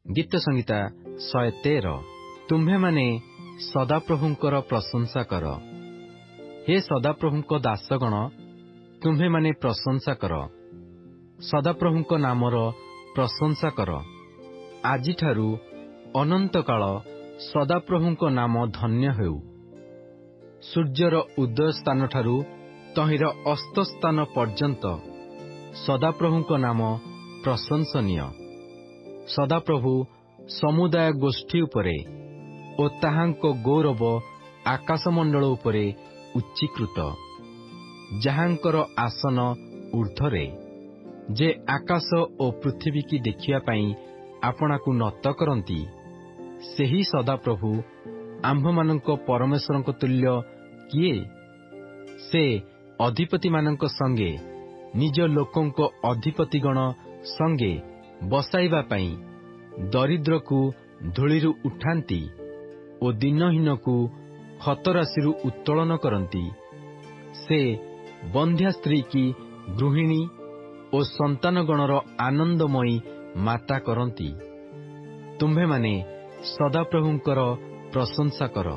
गीत संहिता 113। तुम्हेमाने सदाप्रभुंकर प्रशंसा कर। हे सदाप्रभुंक दासगण, तुम्हेमाने प्रशंसा कर, सदाप्रभुंक नामर प्रशंसा कर। आजिठारु अनंत काल सदाप्रभुंक नाम धन्य हेउ। सूर्यर उदय स्थान ठारू तहिर अस्त स्थान पर्यंत सदाप्रभुंक नाम प्रशंसनीय। सदाप्रभु समुदाय गोष्ठी उपरे ओ ताहांक गौरव आकाशमंडल उपरे उच्चीकृत। जाहांकर आसन ऊर्ध्वरे, जे आकाश ओ पृथ्वी की देखिया पाई आपणाकु नत करंती, सेही सदाप्रभु आम्भमानंक परमेश्वरंक तुल्य किए? से अधिपति मानंक संगे निज लोकंक अधिपतिगण संगे बसाइबा पाई दरिद्रकु धूलिरु उठांती ओ दिनहीनकु खतराशिरु उत्तोलन करंती। से बंध्या स्त्री की गृहिणी ओ संतानगणर आनंदमयी माता करंती। तुम्हेमाने सदाप्रभुंकर प्रशंसा कर।